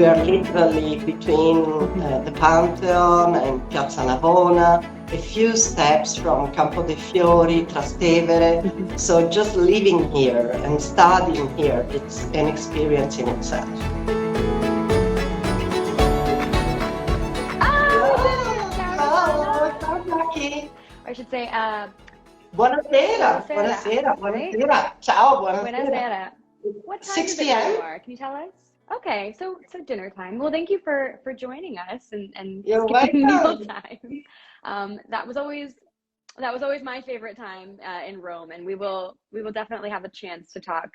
We are literally between the Pantheon and 𝗟𝗧 Navona, a few steps from Campo dei Fiori, Trastevere. So just living here and studying here, it's an experience in itself. I should say, buonasera, buonasera, buonasera. Ciao, buonasera. Buonasera. What time 6 is it where p.m.? you are? Can you tell us? Okay, so dinner time. Well, thank you for joining us and You're skipping meal welcome. time. That was always my favorite time in Rome, and we will definitely have a chance to talk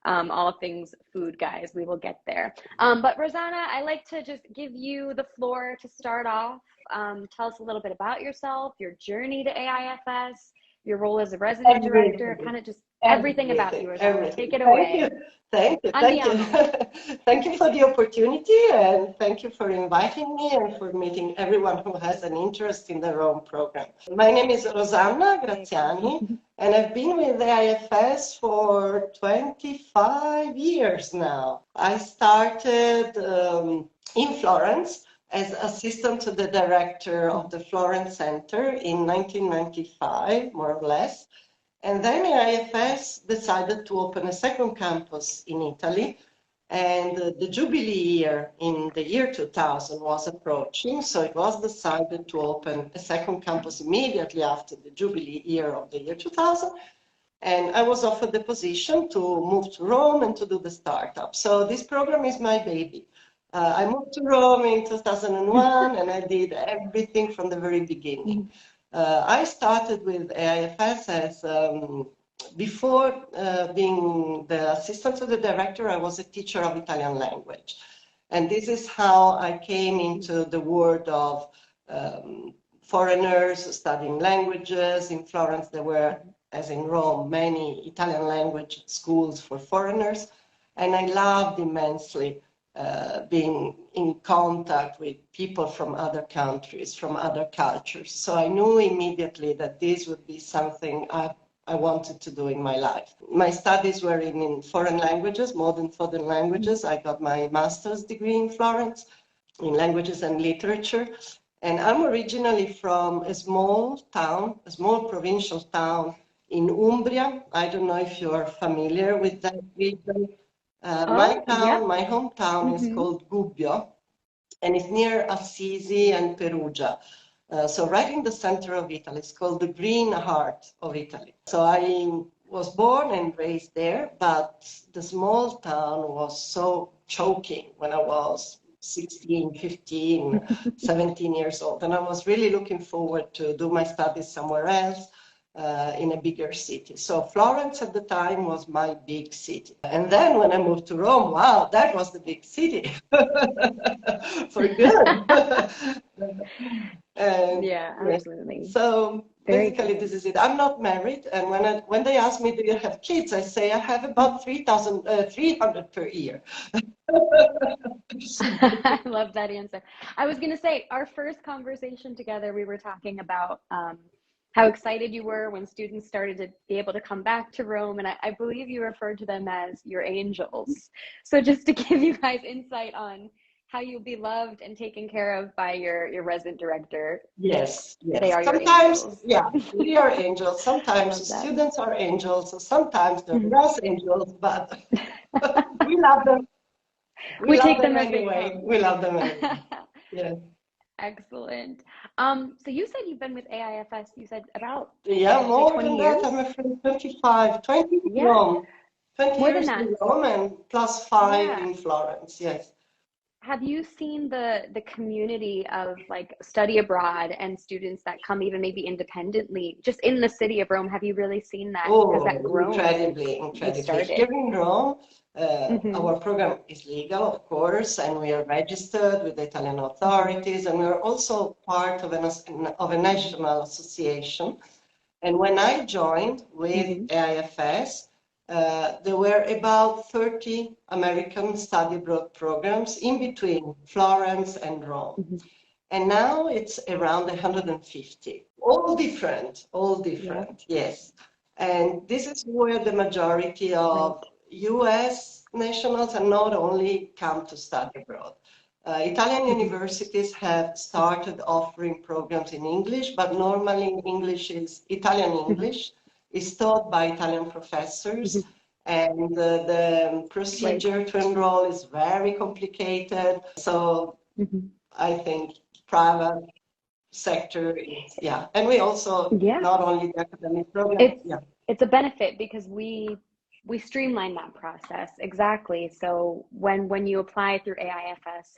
all things food, guys. We will get there. But Rosanna, I like to just give you the floor to start off. Tell us a little bit about yourself, your journey to AIFS, your role as a resident director, kind of just everything about you, Rosanna. Take it away. Thank you. Thank you for the opportunity, and thank you for inviting me and for meeting everyone who has an interest in the Rome program. My name is Rosanna 𝗟𝗧𝗦, and I've been with the AIFS for 25 years now. I started in Florence as assistant to the director of the Florence Center in 1995, more or less. And then AIFS decided to open a second campus in Italy, and the Jubilee year in the year 2000 was approaching, so it was decided to open a second campus immediately after the Jubilee year of the year 2000, and I was offered the position to move to Rome and to do the startup. So this program is my baby. I moved to Rome in 2001, and I did everything from the very beginning. I started with AIFS as, before being the assistant to the director, I was a teacher of Italian language. And this is how I came into the world of foreigners studying languages. In Florence, there were, as in Rome, many Italian language schools for foreigners. And I loved immensely being in contact with people from other countries, from other cultures. So I knew immediately that this would be something I wanted to do in my life. My studies were in foreign languages, modern foreign languages. I got my master's degree in Florence in languages and literature. And I'm originally from a small town, a small provincial town in Umbria. I don't know if you're familiar with that region. My hometown is called Gubbio, and it's near Assisi and Perugia. So right in the center of Italy. It's called the green heart of Italy. So I was born and raised there, but the small town was so choking when I was 16, 15, 17 years old. And I was really looking forward to do my studies somewhere else. In a bigger city. So Florence at the time was my big city. And then when I moved to Rome, wow, that was the big city. For good. And yeah, absolutely. So basically this is it. I'm not married, and when they ask me, do you have kids, I say I have about 300 per year. I love that answer. I was going to say, our first conversation together, we were talking about how excited you were when students started to be able to come back to Rome. And I believe you referred to them as your angels. So just to give you guys insight on how you'll be loved and taken care of by your resident director. Yes. They are sometimes, your angels. Yeah, we are angels. Sometimes students are angels. Sometimes they're gross angels, but we love them. We take them anyway. We love them anyway. Yes. Excellent. So you said you've been with AIFS, you said about more than years? that. I'm afraid 20 in Rome. 20 more years than that. in Rome and plus 5 in Florence, yes. Have you seen the community of like study abroad and students that come even maybe independently just in the city of Rome? Have you really seen that? Has that grown? Incredibly. Here in Rome, our program is legal, of course, and we are registered with the Italian authorities, and we are also part of a national association. And when I joined with AIFS, there were about 30 American study abroad programs in between Florence and Rome. And now it's around 150, all different, yes. And this is where the majority of US nationals and not only come to study abroad. Italian universities have started offering programs in English, but normally Italian English is taught by Italian professors, and the procedure to enroll is very complicated. So I think private sector is, and we also not only the academic program. It's a benefit because we streamline that process. Exactly. So when you apply through AIFS,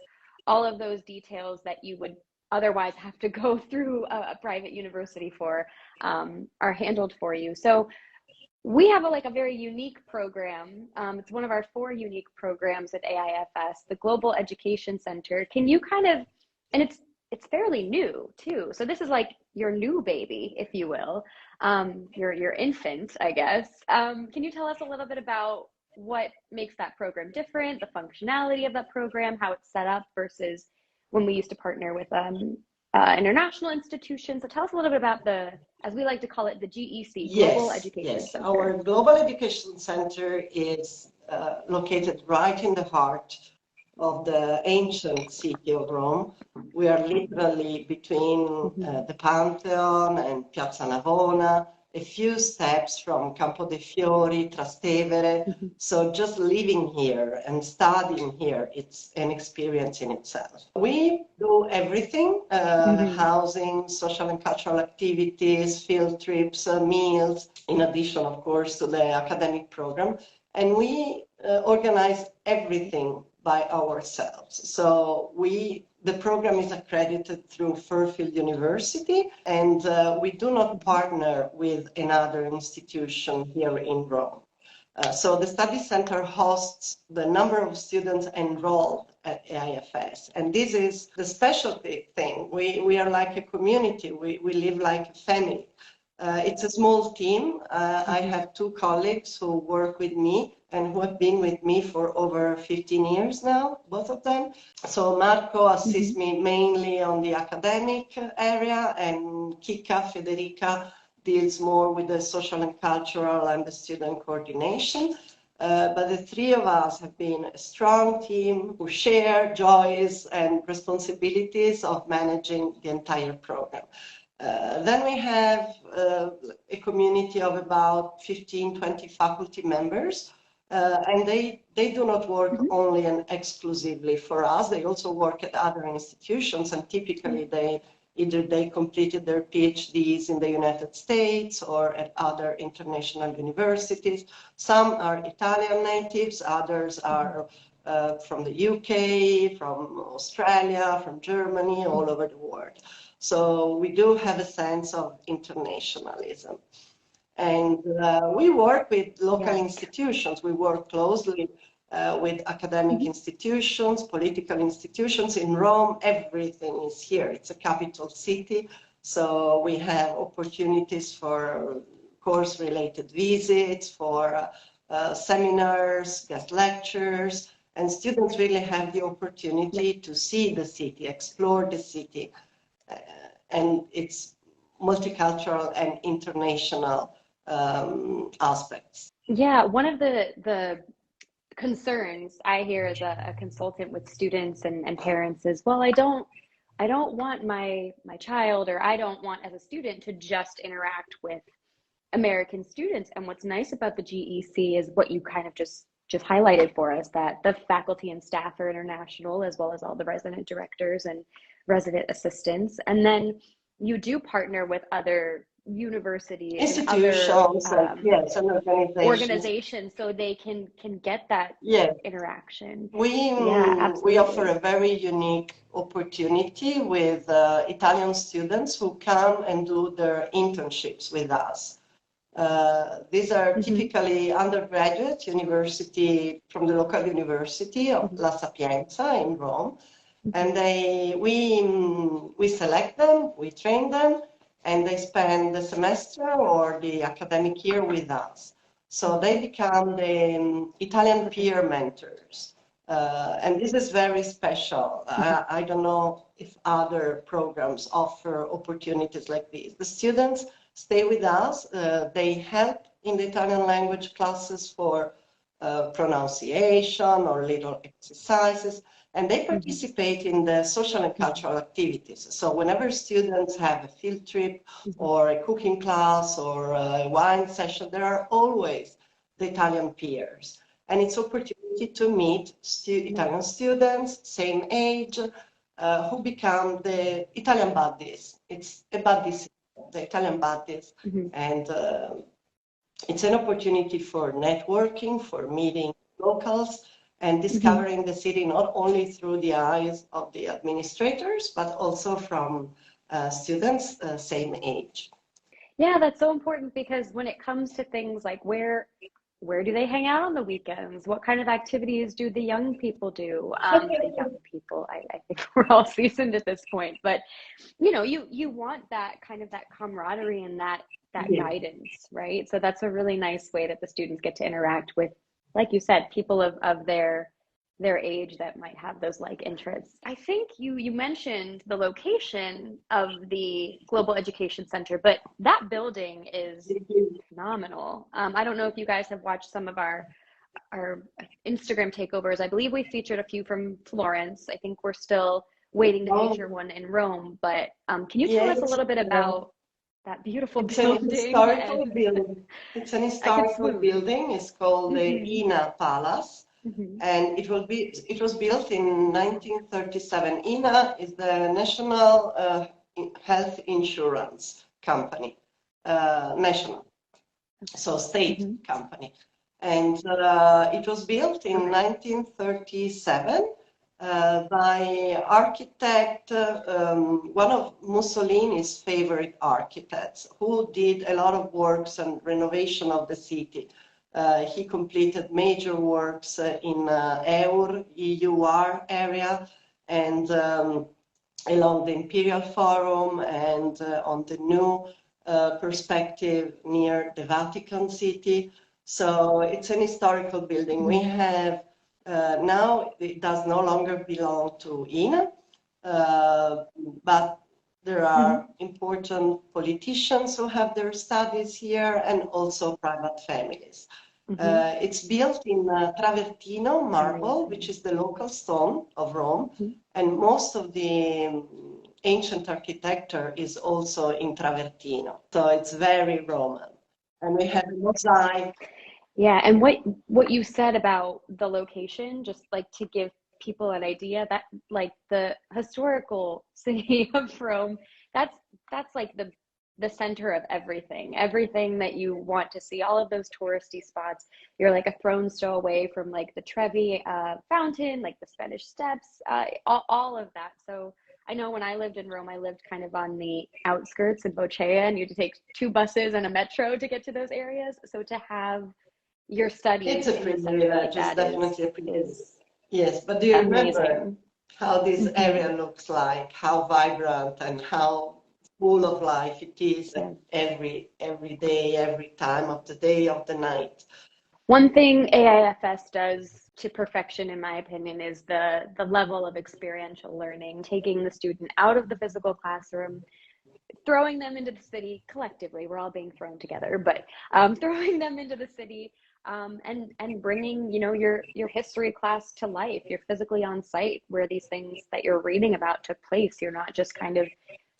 all of those details that you would otherwise have to go through a private university for are handled for you. So we have a very unique program. It's one of our 4 unique programs at AIFS, the Global Education Center. Can you and it's fairly new too. So this is like your new baby, if you will, your infant, I guess. Can you tell us a little bit about what makes that program different, the functionality of that program, how it's set up versus when we used to partner with international institutions? So tell us a little bit about as we like to call it, the GEC, Global Education Center. Our Global Education Center is located right in the heart of the ancient city of Rome. We are literally between the Pantheon and Piazza Navona, a few steps from Campo dei Fiori, Trastevere. So just living here and studying here, it's an experience in itself. We do everything, housing, social and cultural activities, field trips, meals, in addition, of course, to the academic program. And we organize everything by ourselves. So the program is accredited through Fairfield University, and we do not partner with another institution here in Rome. So the study center hosts the number of students enrolled at AIFS, and this is the specialty thing. We are like a community. We live like a family. It's a small team. I have 2 colleagues who work with me and who have been with me for over 15 years now, both of them. So Marco assists me mainly on the academic area, and Federica deals more with the social and cultural and the student coordination. But the 3 of us have been a strong team who share joys and responsibilities of managing the entire program. Then we have a community of about 15-20 faculty members, and they do not work only and exclusively for us. They also work at other institutions, and typically they completed their PhDs in the United States or at other international universities. Some are Italian natives, others are from the UK, from Australia, from Germany, all over the world. So we do have a sense of internationalism. And we work with local institutions. We work closely with academic institutions, political institutions. In Rome, everything is here. It's a capital city. So we have opportunities for course-related visits, for seminars, guest lectures, and students really have the opportunity to see the city, explore the city. And it's multicultural and international aspects. Yeah, one of the concerns I hear as a consultant with students and parents is, well, I don't want my child, or I don't want as a student to just interact with American students. And what's nice about the GEC is what you kind of just highlighted for us, that the faculty and staff are international, as well as all the resident directors and resident assistants. And then you do partner with other universities, institutions, and organizations, so they can get that interaction. We offer a very unique opportunity with Italian students who come and do their internships with us. These are typically undergraduate university from the local university of La Sapienza in Rome, and we select them, we train them, and they spend the semester or the academic year with us. So they become the Italian peer mentors. And this is very special. I don't know if other programs offer opportunities like this. The students stay with us. They help in the Italian language classes for pronunciation or little exercises. and they participate in the social and cultural activities. So whenever students have a field trip or a cooking class or a wine session, there are always the Italian peers. And it's opportunity to meet Italian students, same age, who become the Italian buddies. It's a buddy system, the Italian buddies. And it's an opportunity for networking, for meeting locals, and discovering the city not only through the eyes of the administrators, but also from students same age. Yeah, that's so important, because when it comes to things like where do they hang out on the weekends? What kind of activities do the young people do? The young people, I think we're all seasoned at this point, but you know, you want that kind of that camaraderie and that guidance, right? So that's a really nice way that the students get to interact with, like you said, people of their age that might have those like interests. I think you mentioned the location of the Global Education Center, but that building is phenomenal. I don't know if you guys have watched some of our Instagram takeovers. I believe we featured a few from Florence. I think we're still waiting to feature one in Rome, but can you tell us a little bit about that beautiful building? An historical building. It's an historical building. It's called the 𝗟𝗘𝗧'𝗦. And it was built in 1937. 𝗟𝗘𝗧'𝗦 is the National Health Insurance Company, national, so state company. And it was built in 1937 by architect, one of Mussolini's favorite architects, who did a lot of works and renovation of the city. He completed major works in 𝗟𝗘𝗧'𝗦 area and along the Imperial Forum and on the new perspective near the Vatican City. So it's an historical building. We have now, it does no longer belong to 𝗍, but there are important politicians who have their studies here and also private families. It's built in travertino marble, which is the local stone of Rome, and most of the ancient architecture is also in travertino. So it's very Roman. And we have a mosaic. Yeah, and what you said about the location, just like to give people an idea, that like the historical city of Rome, that's like the center of everything that you want to see, all of those touristy spots. You're like a throne's throw away from like the Trevi fountain, like the Spanish Steps, all of that. So I know when I lived in Rome, I lived kind of on the outskirts in 𝗟𝗘𝗧, and you had to take 2 buses and a metro to get to those areas. So to have your studies, it's a privilege, like it's definitely a privilege. Yes, but do you remember how this area looks like, how vibrant and how full of life it is every day, every time of the day, of the night? One thing AIFS does to perfection, in my opinion, is the level of experiential learning, taking the student out of the physical classroom, throwing them into the city collectively. We're all being thrown together, but throwing them into the city and bringing, you know, your history class to life. You're physically on site where these things that you're reading about took place. You're not just kind of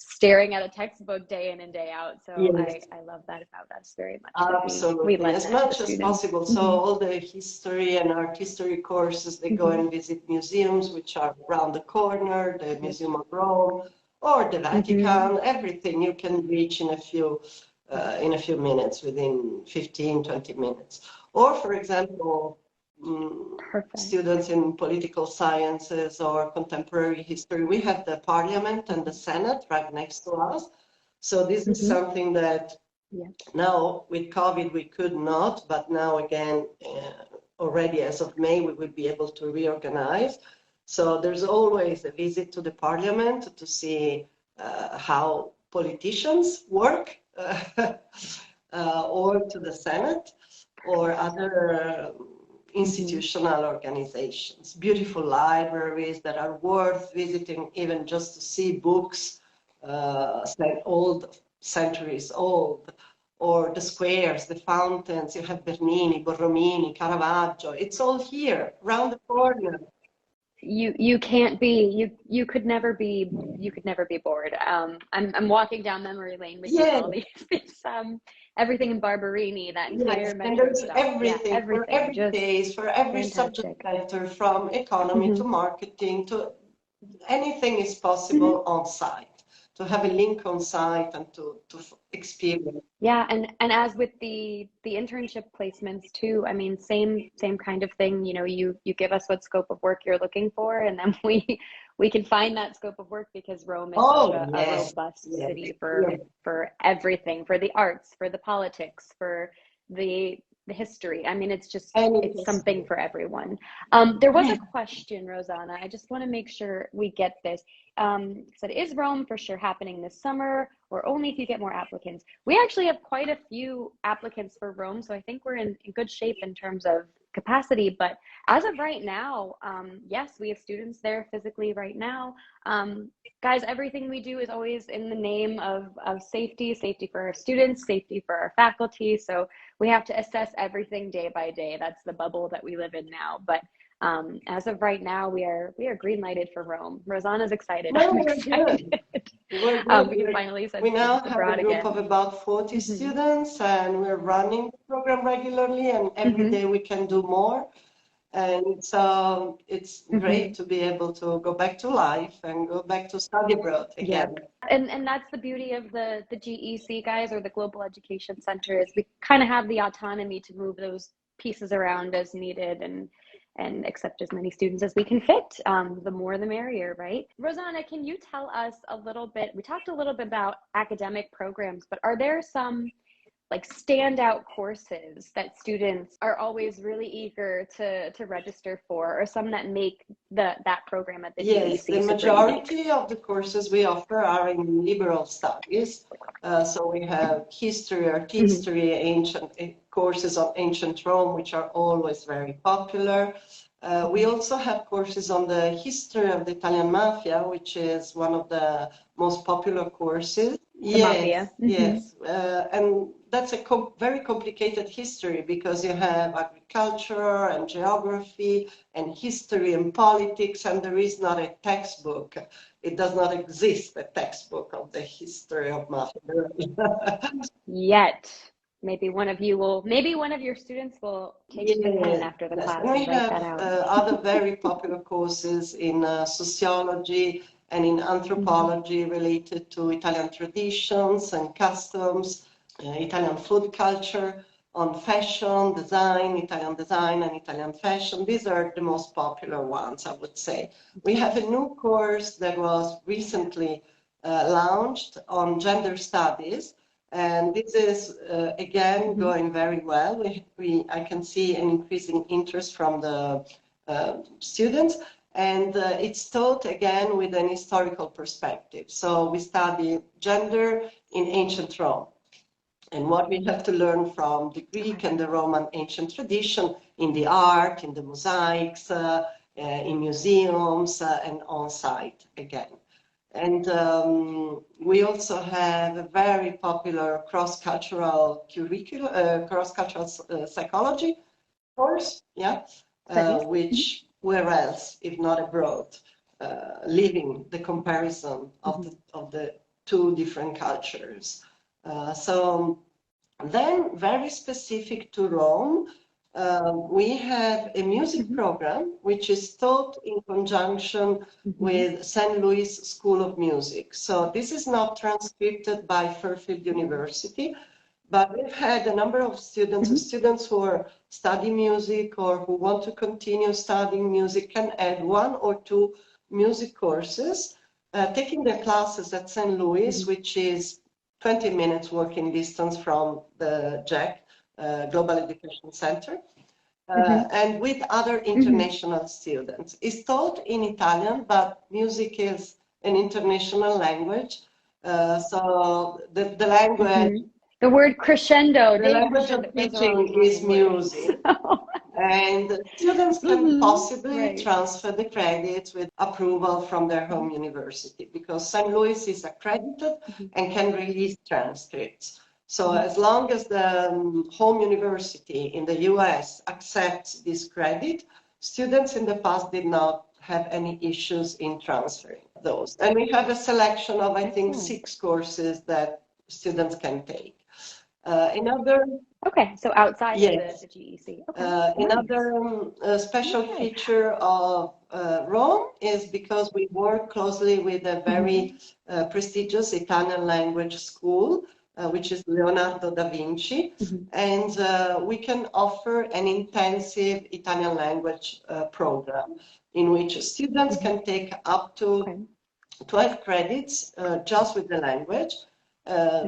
staring at a textbook day in and day out. So I love that about us very much. Absolutely, as much as possible. So all the history and art history courses, they go and visit museums, which are around the corner, the Museum of Rome or the Vatican, everything you can reach in a few minutes, within 15, 20 minutes. Or, for example, students in political sciences or contemporary history, we have the Parliament and the Senate right next to us. So this is something that now with COVID we could not, but now again, already as of May, we will be able to reorganize. So there's always a visit to the Parliament to see how politicians work, or to the Senate or other institutional organizations. Beautiful libraries that are worth visiting, even just to see books old, centuries old, or the squares, the fountains. You have Bernini, Borromini, Caravaggio. It's all here, around the corner. you can't be you could never be bored. I'm walking down memory lane with Yeah. all these everything in Barberini, that entire Yes, and metro there's stuff. everything, Yeah, for everything, every just case, for every subject fantastic. matter, from economy to marketing to anything is possible on site, to have a link on site and to experience. Yeah, and as with the internship placements too, I mean, same kind of thing. You know, you give us what scope of work you're looking for, and then we can find that scope of work, because Rome is such Oh, a yes, robust yes, city yes. for everything, for the arts, for the politics, for the history. I mean, it's something for everyone. There was a question, Rosanna. I just want to make sure we get this. Said, is Rome for sure happening this summer, or only if you get more applicants? We actually have quite a few applicants for Rome, so I think we're in good shape in terms of capacity. But as of right now, yes, we have students there physically right now. Guys, everything we do is always in the name of safety for our students, safety for our faculty. So we have to assess everything day by day. That's the bubble that we live in now. But as of right now, we are green lighted for Rome. Rosanna's excited. No, I'm we're excited. good. We're good. We can finally send We now students have a abroad group again. of about 40 students, and we're running the program regularly, and every day we can do more. And so it's great to be able to go back to life and go back to study abroad again. Yep. And that's the beauty of the GEC, guys, or the Global Education Center, is we kind of have the autonomy to move those pieces around as needed and accept as many students as we can fit. The more the merrier, right? Rosanna, can you tell us a little bit, we talked a little bit about academic programs, but are there some like standout courses that students are always really eager to register for, or some that make that program at the GEC? Yes, the majority of the courses we offer are in liberal studies. So we have history, art history, ancient courses on ancient Rome, which are always very popular. We also have courses on the history of the Italian mafia, which is one of the most popular courses. Yes, yes. And that's a very complicated history, because you have agriculture and geography and history and politics, and there is not a textbook. It does not exist, a textbook of the history of mafia. Yet. Maybe one of your students will take the pen after the class and write that out. Other very popular courses in sociology and in anthropology related to Italian traditions and customs, Italian food culture, on fashion, design, Italian design and Italian fashion. These are the most popular ones, I would say. We have a new course that was recently launched on gender studies. And this is, again, going very well. I can see an increasing interest from the students. And it's taught, again, with an historical perspective. So we study gender in ancient Rome, and what we have to learn from the Greek and the Roman ancient tradition in the art, in the mosaics, in museums, and on site, again. And we also have a very popular cross-cultural cross-cultural psychology course, which, where else, if not abroad, living the comparison of the two different cultures. So then, very specific to Rome, we have a music program which is taught in conjunction with St. Louis School of Music. So this is not transcribed by Fairfield University, but we've had a number of students who are studying music or who want to continue studying music can add 1 or 2 music courses, taking their classes at St. Louis, which is 20 minutes walking distance from the GEC, Global Education Center, and with other international students. It's taught in Italian, but music is an international language. So the language... The word crescendo. The language of teaching is music. And students can possibly transfer the credits with approval from their home university, because St. Louis is accredited and can release transcripts. So as long as the home university in the US accepts this credit, students in the past did not have any issues in transferring those. And we have a selection of, I think, 6 courses that students can take. Another Okay, so outside yes. of the GEC. Okay. Another special feature of Rome is because we work closely with a very prestigious Italian language school, which is Leonardo da Vinci, and we can offer an intensive Italian language program in which students can take up to 12 credits just with the language.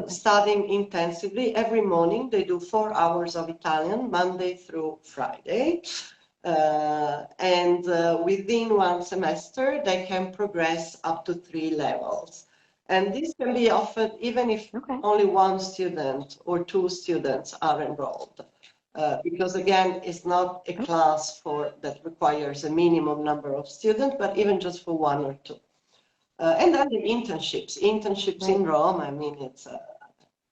Studying intensively every morning. They do 4 hours of Italian, Monday through Friday. And within 1 semester, they can progress up to 3 levels. And this can be offered even if only 1 student or 2 students are enrolled. Because again, it's not a class that requires a minimum number of students, but even just for 1 or 2. And then the internships in Rome, I mean, it's,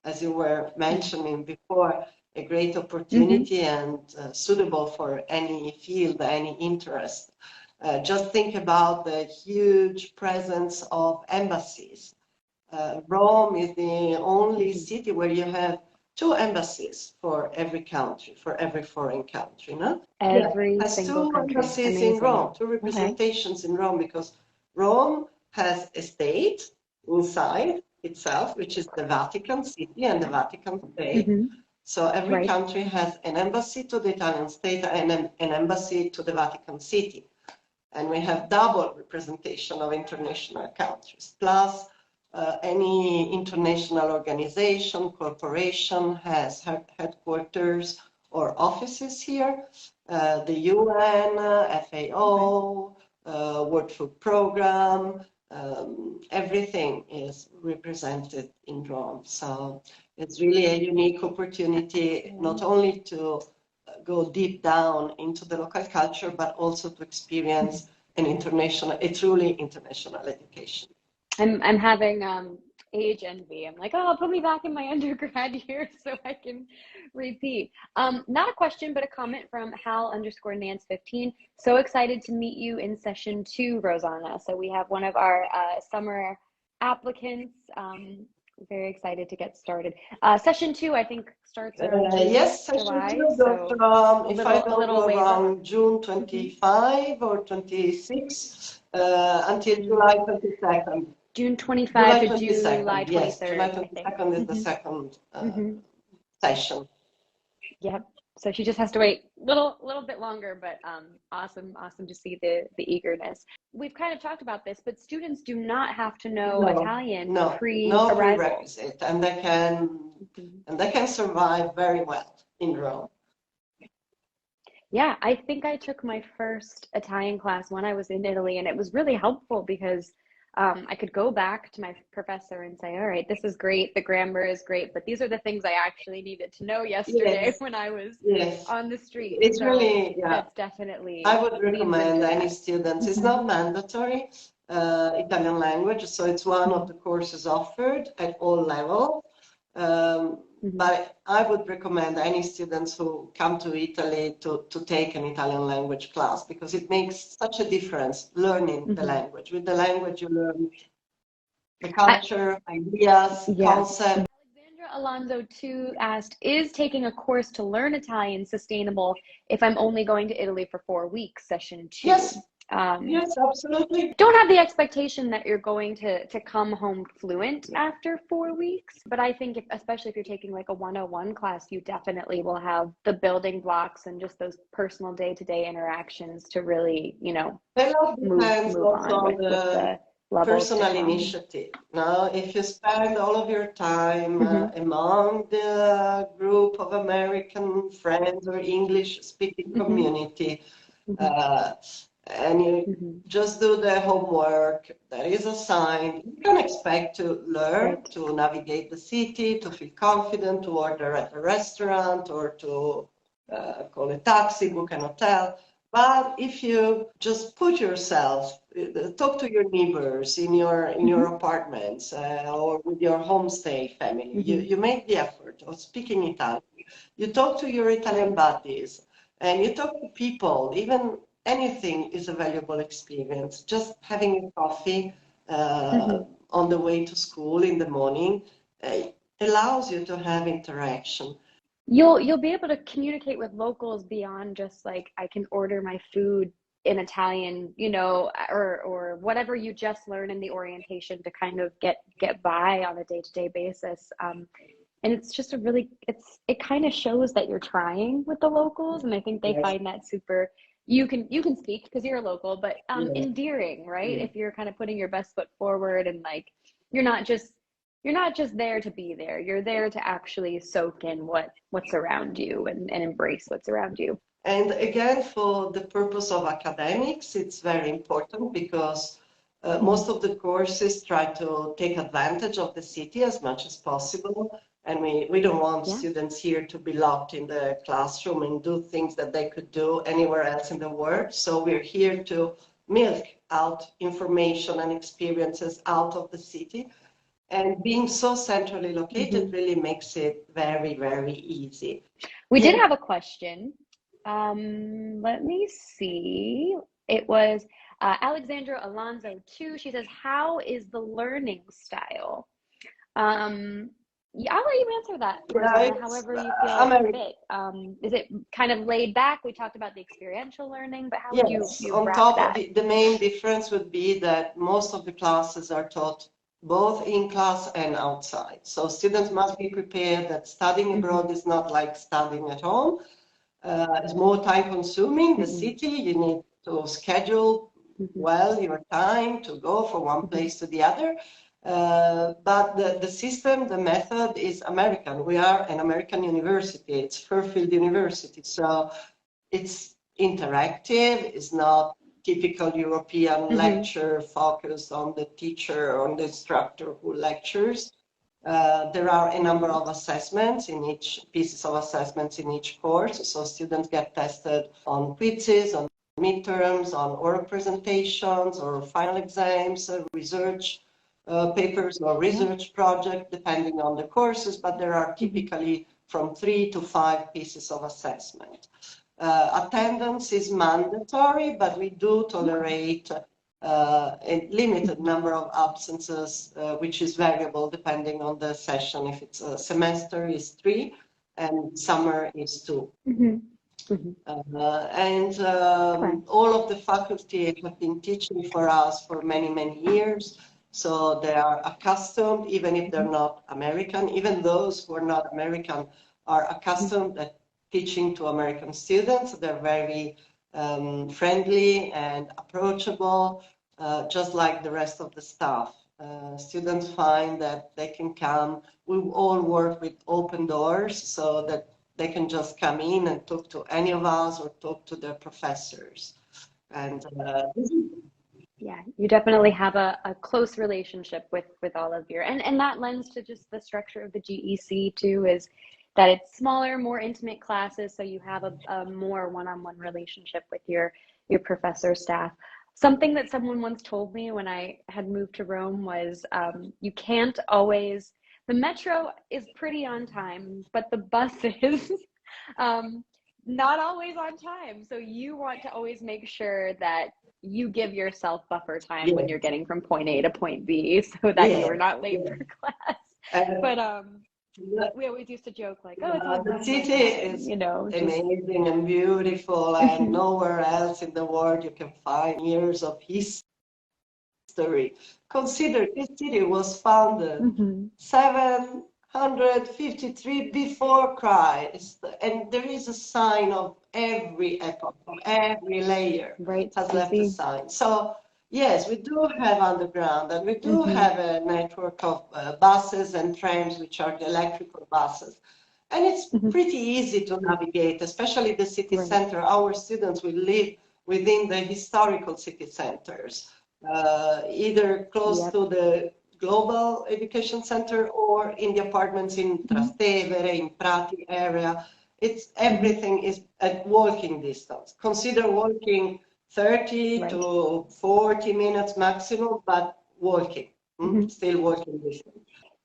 as you were mentioning before, a great opportunity and suitable for any field, any interest. Just think about the huge presence of embassies. Rome is the only city where you have 2 embassies for every country, for every foreign country, no? Every has single 2 country. embassies in Rome, 2 representations in Rome, because Rome has a state inside itself, which is the Vatican City and the Vatican State. So every country has an embassy to the Italian state and an embassy to the Vatican City. And we have double representation of international countries. Plus, any international organization, corporation has headquarters or offices here. The UN, FAO, World Food Program, everything is represented in Rome. So it's really a unique opportunity, not only to go deep down into the local culture, but also to experience a truly international education. I'm having age envy. I'm like, oh, put me back in my undergrad year so I can repeat. Not a question, but a comment from Hal_Nance15. So excited to meet you in session 2, Rosanna. So we have one of our summer applicants. Very excited to get started. Session 2, I think, starts around yes, July. Session 2 So if I don't go around June 25 or 26 until July 22nd. June 25 to July 23rd. Yes, July 22nd is the second session. Yep. So she just has to wait a little bit longer, but awesome to see the eagerness. We've kind of talked about this, but students do not have to know Italian pre-arrival. No prerequisite, and they can survive very well in Rome. Yeah, I think I took my first Italian class when I was in Italy, and it was really helpful because I could go back to my professor and say, all right, this is great, the grammar is great, but these are the things I actually needed to know yesterday when I was on the street. It's really, that's definitely. I would recommend any students. It's not mandatory, Italian language, so it's one of the courses offered at all levels. But I would recommend any students who come to Italy to take an Italian language class, because it makes such a difference learning the language. With the language, you learn the culture, ideas, concepts. Alexandra Alonso too asked, is taking a course to learn Italian sustainable if I'm only going to Italy for 4 weeks, session 2? Yes. Yes, absolutely. Don't have the expectation that you're going to come home fluent after 4 weeks, but I think especially if you're taking like a 101 class, you definitely will have the building blocks and just those personal day-to-day interactions to really, move on with the personal initiative. Now, if you spend all of your time among the group of American friends or English-speaking community, and you just do the homework that is assigned, you can expect to learn to navigate the city, to feel confident, to order at a restaurant, or to call a taxi, book an hotel. But if you just put yourself, talk to your neighbors in your apartments or with your homestay family, you make the effort of speaking Italian. You talk to your Italian buddies, and you talk to people, even anything is a valuable experience. Just having a coffee on the way to school in the morning allows you to have interaction. You'll be able to communicate with locals beyond just like, I can order my food in Italian, you know, or whatever you just learn in the orientation to kind of get by on a day-to-day basis. And it's just it kind of shows that you're trying with the locals, and I think they find that super. You can speak because you're a local, but endearing, right? If you're kind of putting your best foot forward, and like you're not just there to be there. You're there to actually soak in what's around you and embrace what's around you. And again, for the purpose of academics, it's very important because most of the courses try to take advantage of the city as much as possible. And we don't want students here to be locked in the classroom and do things that they could do anywhere else in the world. So we're here to milk out information and experiences out of the city. And being so centrally located really makes it very, very easy. We did have a question. Let me see. It was Alexandra Alonso too. She says, how is the learning style? Yeah, I'll let you answer that, Rosanna, however you feel fit. Is it kind of laid back? We talked about the experiential learning, but how would you on wrap top that? of the main difference would be that most of the classes are taught both in class and outside. So students must be prepared that studying abroad is not like studying at home. It's more time consuming. The city, you need to schedule well your time to go from one place to the other. But the system, the method is American. We are an American university. It's Fairfield University. So it's interactive. It's not typical European lecture focused on the teacher or on the instructor who lectures. There are a number of assessments in each pieces of assessments in each course. So students get tested on quizzes, on midterms, on oral presentations or final exams, research papers or research project, depending on the courses, but there are typically from 3 to 5 pieces of assessment. Attendance is mandatory, but we do tolerate a limited number of absences, which is variable depending on the session. If it's a semester, is 3, and summer is 2. All of the faculty have been teaching for us for many, many years. So they are accustomed, even if they're not American, even those who are not American are accustomed at teaching to American students. They're very friendly and approachable, just like the rest of the staff. Students find that they can come. We all work with open doors so that they can just come in and talk to any of us or talk to their professors. And yeah, you definitely have a close relationship with all of your, and that lends to just the structure of the GEC too, is that it's smaller, more intimate classes, so you have a more one-on-one relationship with your professor staff. Something that someone once told me when I had moved to Rome was you can't always, the metro is pretty on time, but the bus is not always on time. So you want to always make sure that you give yourself buffer time when you're getting from point A to point B so that you're not late for class. But we always used to joke like, oh, the city is amazing and beautiful, and nowhere else in the world you can find years of history. Consider this city was founded 753 before Christ, and there is a sign of every epoch, of every layer has left a sign. So yes, we do have underground, and we do have a network of buses and trams, which are the electrical buses. And it's pretty easy to navigate, especially the city center. Our students will live within the historical city centers, either close to the Global Education Center or in the apartments in Trastevere, in Prati area. Everything is at walking distance. Consider walking 30 to 40 minutes maximum, but walking, still walking distance.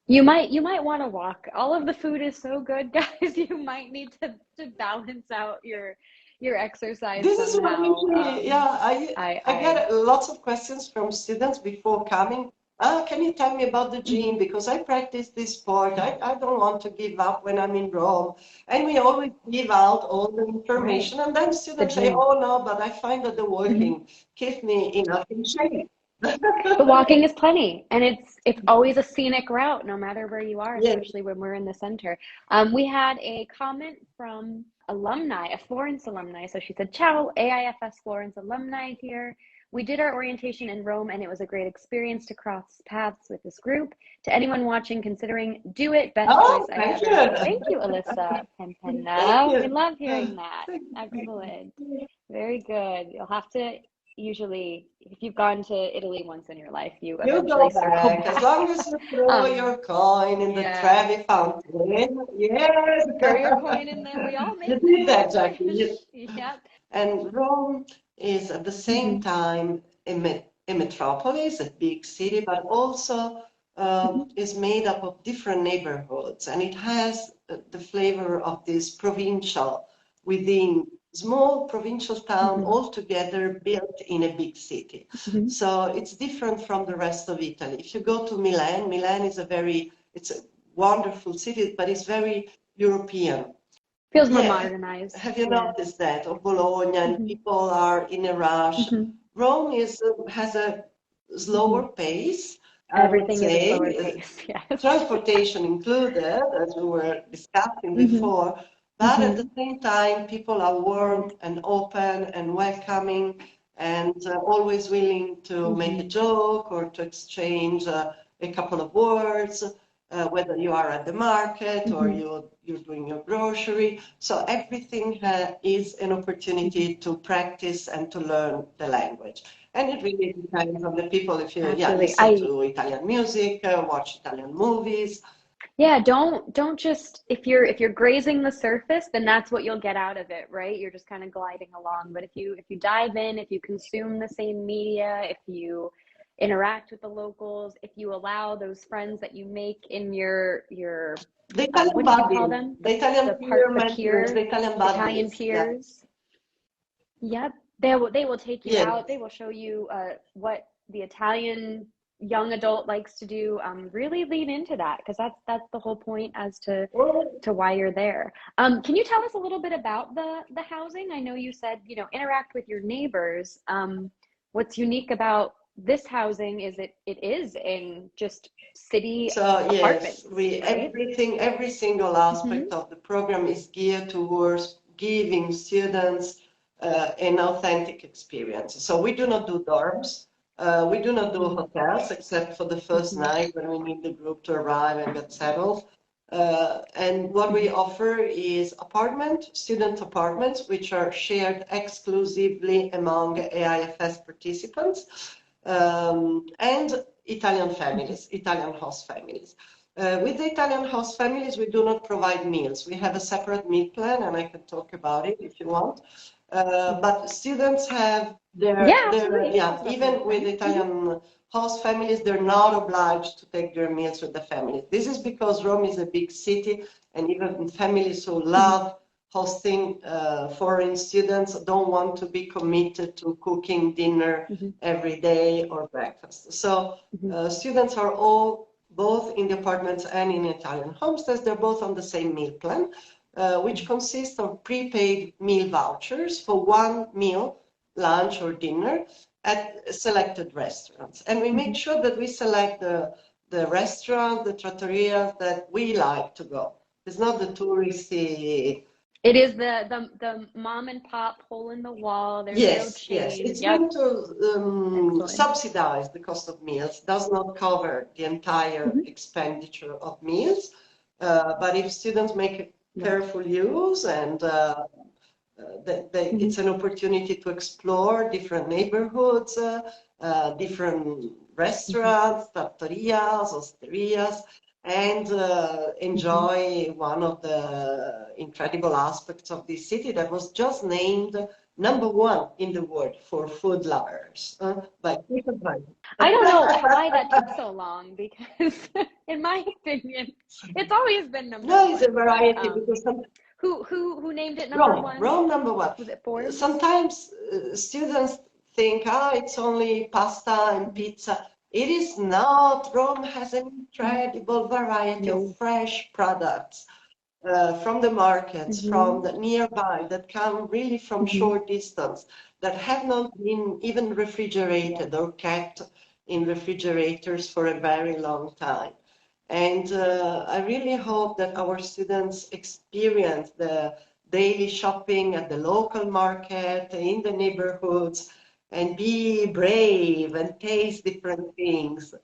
You might want to walk. All of the food is so good, guys. You might need to balance out your your exercise This is what somehow. usually, yeah, I get lots of questions from students before coming. Can you tell me about the gym? Because I practice this sport. I don't want to give up when I'm in Rome. And we always give out all the information. And then students say, oh, no, but I find that the walking keeps me enough in shape. The walking is plenty, and it's always a scenic route, no matter where you are, especially when we're in the center. We had a comment from alumni, a Florence alumni. So she said, "Ciao, AIFS Florence alumni here. We did our orientation in Rome, and it was a great experience to cross paths with this group. To anyone watching, considering, do it. Best choice I ever made." Thank you, 𝗟𝗘𝗧'𝗦. We love hearing that. Excellent. Very good. You'll have to. Usually, if you've gone to Italy once in your life, you eventually circle back. As long as you throw your coin in the Trevi fountain. Yes. Throw your coin in there. We all make that, Jackie. Yep. And Rome is at the same time a metropolis, a big city, but also is made up of different neighborhoods. And it has the flavor of this provincial within small provincial town all together built in a big city. So it's different from the rest of Italy. If you go to Milan, Milan is it's a wonderful city, but it's very European. Feels more modernized. Have you noticed that? Or Bologna, and people are in a rush. Rome has a slower pace. Everything is a slower pace. Yes. Transportation included, as we were discussing before. But at the same time, people are warm and open and welcoming and always willing to make a joke or to exchange a couple of words, whether you are at the market or you're doing your grocery. So everything is an opportunity to practice and to learn the language. And it really depends on the people. If you listen to Italian music, watch Italian movies. Yeah, don't just if you're grazing the surface, then that's what you'll get out of it, right? You're just kind of gliding along. But if you dive in, if you consume the same media, if you interact with the locals, if you allow those friends that you make in your the Italian what do you call them? The Italian peers, the Italian peers. Yep. They will take you out. They will show you what the Italian young adult likes to do. Really lean into that, because that's the whole point as to why you're there. Can you tell us a little bit about the housing? I know you said, interact with your neighbors. What's unique about this housing is it is in just city apartments. Every single aspect of the program is geared towards giving students an authentic experience. So we do not do dorms. We do not do hotels, except for the first night when we need the group to arrive and get settled. And what we offer is student apartments, which are shared exclusively among AIFS participants, and Italian families, Italian host families. With the Italian host families, we do not provide meals. We have a separate meal plan, and I can talk about it if you want. But students have even with Italian host families, they're not obliged to take their meals with the family. This is because Rome is a big city, and even families who love hosting foreign students don't want to be committed to cooking dinner every day or breakfast. So students are all both in the apartments and in Italian homesteads. They're both on the same meal plan, which consists of prepaid meal vouchers for one meal, lunch or dinner, at selected restaurants. And we make sure that we select the restaurant, the trattoria that we like to go. It's not the touristy. It is the mom and pop hole in the wall. There's no change. It's meant to subsidize the cost of meals. Does not cover the entire expenditure of meals. But if students make careful use, and it's an opportunity to explore different neighborhoods, different restaurants, trattorias, osterias, and enjoy one of the incredible aspects of this city that was just named #1 in the world for food lovers by I don't know why that took so long, because in my opinion, it's always been #1. No, it's a variety, because Who named it number one? Rome number one. Was it Forbes? Sometimes students think, it's only pasta and pizza. It is not. Rome has an incredible variety of fresh products from the markets, from the nearby, that come really from short distance, that have not been even refrigerated or kept in refrigerators for a very long time. And I really hope that our students experience the daily shopping at the local market, in the neighborhoods, and be brave and taste different things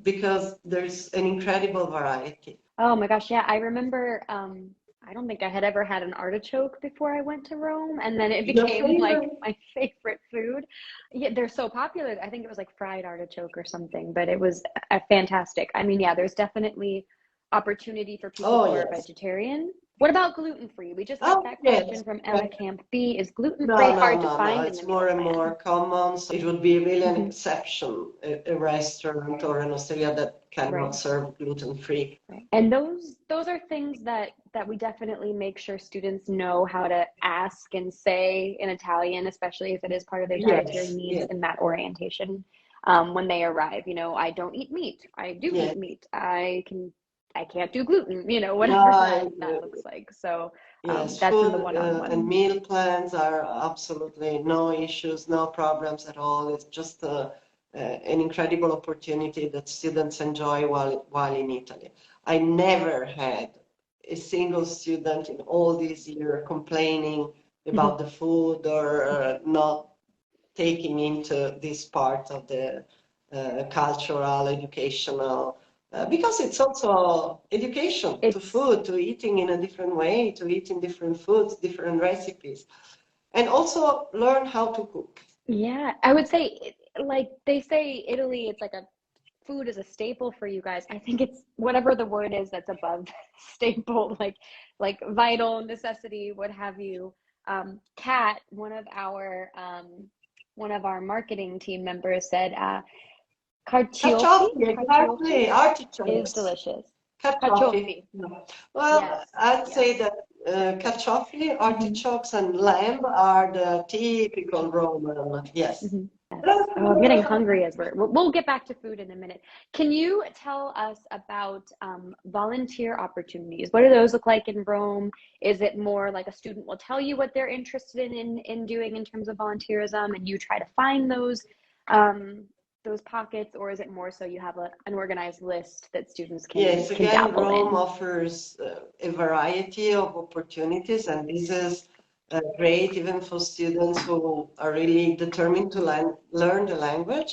because there's an incredible variety. Oh my gosh, yeah. I remember, I don't think I had ever had an artichoke before I went to Rome, and then it became like my favorite food. Yeah, they're so popular. I think it was like fried artichoke or something, but it was fantastic. I mean, yeah, there's definitely opportunity for people who are vegetarian. What about gluten-free? We just got that question from 𝗟𝗘𝗧'𝗦. Is gluten-free hard to find? No, it's more and more common. So it would be really an exception, a restaurant or an osteria that cannot serve gluten-free. And those are things that we definitely make sure students know how to ask and say in Italian, especially if it is part of their dietary needs in that orientation when they arrive. You know, I don't eat meat. I do eat meat. I can't do gluten, you know, whatever that looks like. So that's food in the one-on-one. And meal plans are absolutely no issues, no problems at all. It's just an incredible opportunity that students enjoy while in Italy. I never had a single student in all these years complaining about the food or not taking into this part of the cultural, educational. Because it's also education to food, to eating in a different way, to eating different foods, different recipes, and also learn how to cook. Yeah, I would say, like they say, Italy, it's like food is a staple for you guys. I think it's whatever the word is that's above staple, like vital necessity, what have you. Kat, one of our marketing team members said, Exactly. Artichokes is delicious. Ǩarçofi. Well, I'd say that ǩarçofi, artichokes, and lamb are the typical Roman. Yes. Oh, I'm getting hungry as we'll get back to food in a minute. Can you tell us about volunteer opportunities? What do those look like in Rome? Is it more like a student will tell you what they're interested in doing in terms of volunteerism, and you try to find those pockets, or is it more so you have an organized list that students can again, Rome offers a variety of opportunities, and this is great even for students who are really determined to learn the language.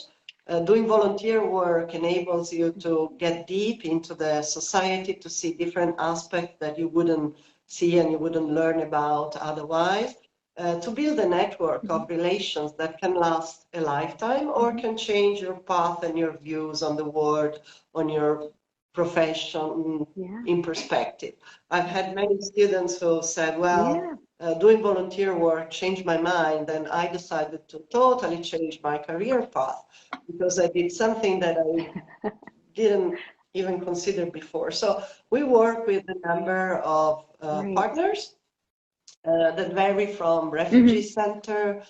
Doing volunteer work enables you to get deep into the society, to see different aspects that you wouldn't see and you wouldn't learn about otherwise. To build a network of relations that can last a lifetime or can change your path and your views on the world, on your profession in perspective. I've had many students who said, well, doing volunteer work changed my mind, and I decided to totally change my career path because I did something that I didn't even consider before. So we work with a number of partners that vary from refugee center,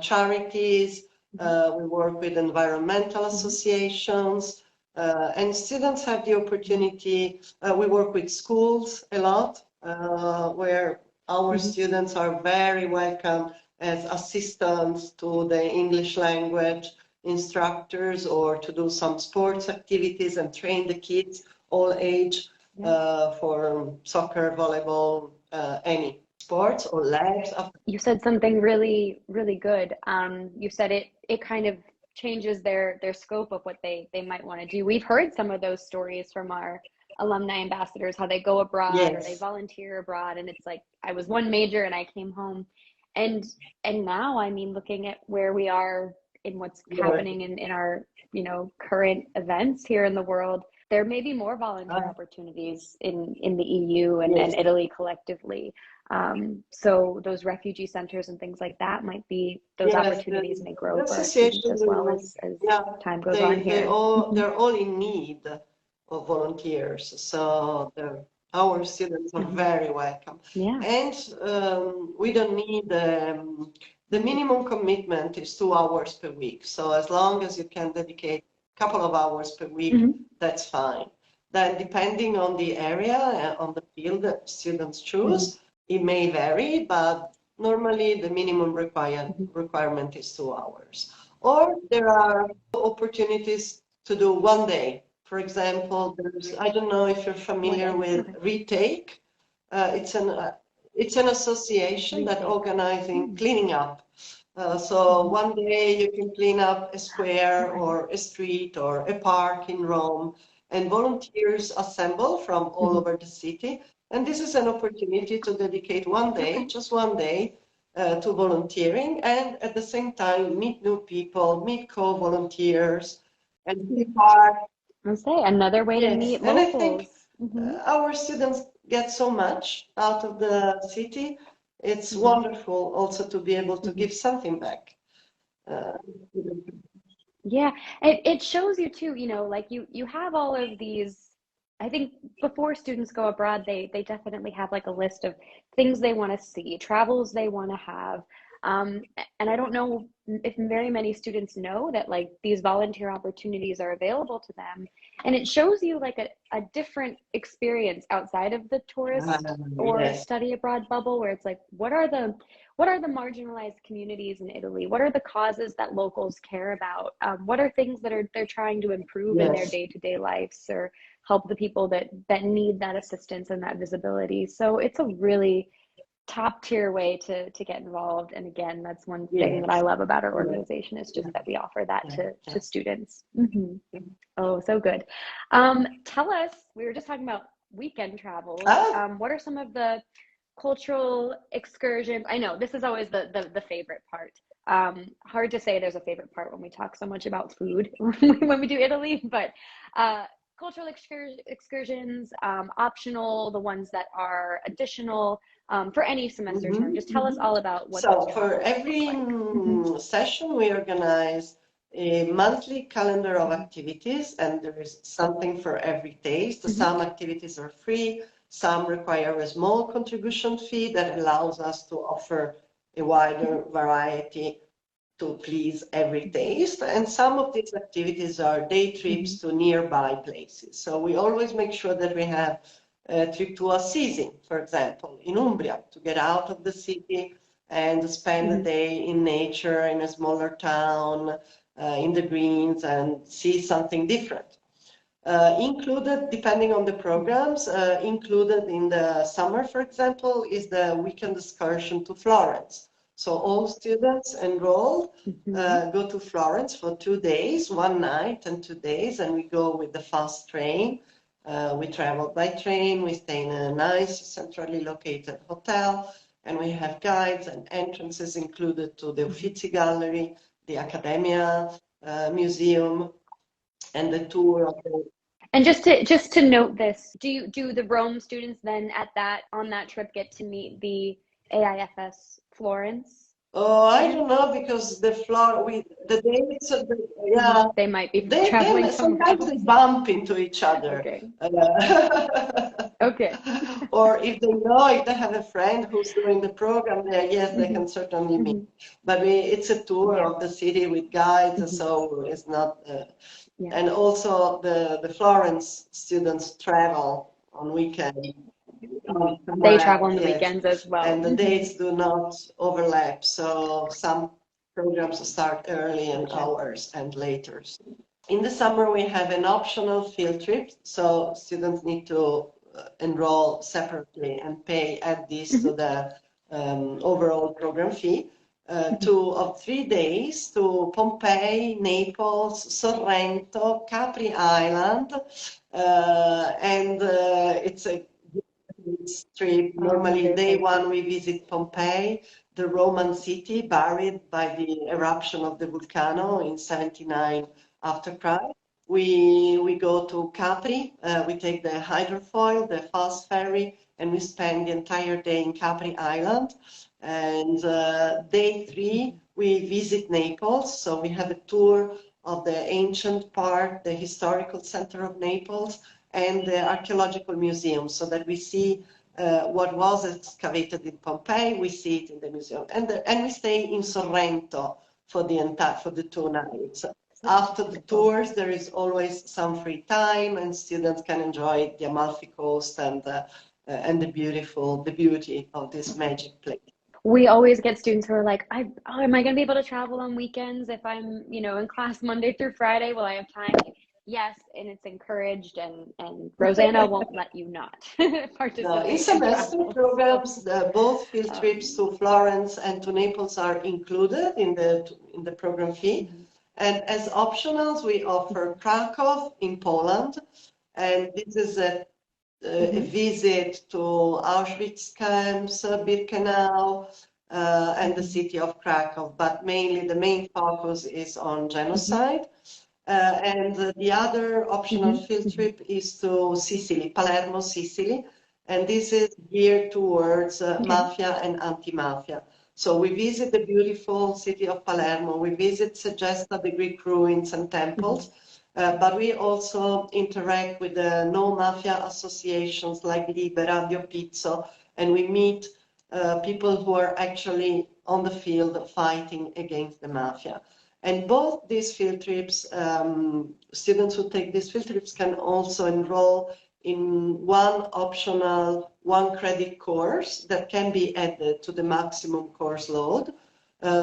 charities, we work with environmental associations, and students have the opportunity, we work with schools a lot, where our students are very welcome as assistants to the English language instructors, or to do some sports activities and train the kids all age for soccer, volleyball, any sports or labs. You said something really, really good. You said it kind of changes their scope of what they might want to do. We've heard some of those stories from our alumni ambassadors, how they go abroad or they volunteer abroad, and it's like, I was one major and I came home. And now, I mean, looking at where we are in what's happening in our, current events here in the world, there may be more volunteer opportunities in the EU and Italy collectively. So those refugee centers and things like that might be, those opportunities may grow for students as well as time goes on here. They're all in need of volunteers. So Our students are very welcome. Yeah. And we don't need, the minimum commitment is 2 hours per week. So as long as you can dedicate a couple of hours per week, that's fine. Then depending on the area, on the field that students choose, it may vary, but normally the minimum requirement is 2 hours. Or there are opportunities to do 1 day. For example, I don't know if you're familiar with Retake. It's an association that organizing cleaning up. So 1 day you can clean up a square or a street or a park in Rome, and volunteers assemble from all over the city. And this is an opportunity to dedicate 1 day, just 1 day, to volunteering, and at the same time meet new people, meet co-volunteers, and be part. I'll say another way to meet locals. And I think our students get so much out of the city. It's wonderful also to be able to give something back. Yeah, it shows you too, you know, like you have all of these. I think before students go abroad, they definitely have like a list of things they want to see, travels they want to have. And I don't know if very many students know that like these volunteer opportunities are available to them. And it shows you like a different experience outside of the tourist or study abroad bubble, where it's like, what are the marginalized communities in Italy? What are the causes that locals care about? What are things that they're trying to improve in their day-to-day lives, or help the people that need that assistance and that visibility? So it's a really top tier way to get involved. And again, that's one thing that I love about our organization, is just that we offer that to students. Oh, so good. Tell us, we were just talking about weekend travels. What are some of the cultural excursions? I know this is always the favorite part. Hard to say there's a favorite part when we talk so much about food when we do Italy, but cultural excursions, optional, the ones that are additional for any semester term. Just tell us all about what. So for every session, we organize a monthly calendar of activities, and there is something for every day. So some activities are free, some require a small contribution fee that allows us to offer a wider variety to please every taste. And some of these activities are day trips to nearby places. So we always make sure that we have a trip to 𝗟𝗘𝗧'𝗦, for example, in Umbria, to get out of the city and spend a day in nature, in a smaller town, in the greens, and see something different. Included, depending on the programs, included in the summer, for example, is the weekend excursion to Florence. So all students enrolled go to Florence for 2 days, 1 night and 2 days, and we go with the fast train. We travel by train, we stay in a nice, centrally located hotel, and we have guides and entrances included to the Uffizi Gallery, the 𝗟𝗘𝗧'𝗦 Museum, and the tour of the. And just to note this, do the Rome students then on that trip get to meet the AIFS Florence? Oh, I don't know, because the dates of the, they might be traveling sometimes they bump into each other. Okay. Or if they have a friend who's doing the program there, yes, they can certainly meet. But it's a tour of the city with guides, so it's not. And also the Florence students travel on weekends. They travel on the weekends as well. And the dates do not overlap. So some programs start early and hours and later. In the summer, we have an optional field trip. So students need to enroll separately and add this to the overall program fee. 2 of 3 days to Pompeii, Naples, Sorrento, Capri Island, and it's a trip. Normally, day 1 we visit Pompeii, the Roman city buried by the eruption of the volcano in 79 after Christ. We go to Capri, we take the hydrofoil, the fast ferry, and we spend the entire day in Capri Island. And day 3, we visit Naples. So we have a tour of the ancient part, the historical center of Naples, and the archaeological museum, so that we see what was excavated in Pompeii. We see it in the museum, and we stay in Sorrento for the 2 nights. After the tours, there is always some free time, and students can enjoy the Amalfi Coast and the beauty of this magic place. We always get students who are like, am I going to be able to travel on weekends if I'm, in class Monday through Friday? Will I have time? Yes, and it's encouraged, and Rosanna won't let you not participate. No, in semester programs, both field trips to Florence and to Naples are included in the program fee. And as optionals, we offer Krakow in Poland, and this is a visit to 𝗟𝗘𝗧'𝗦, and the city of Krakow, but mainly the main focus is on genocide. And the other optional field trip is to Sicily, Palermo, Sicily, and this is geared towards mafia and anti-mafia. So we visit the beautiful city of Palermo, we visit 𝗟𝗘𝗧'𝗦, the Greek ruins and temples, but we also interact with the no-mafia associations like 𝗟𝗘𝗧'𝗦𝗬𝗓, and we meet people who are actually on the field fighting against the mafia. And both these field trips, students who take these field trips can also enroll in one optional 1-credit course that can be added to the maximum course load,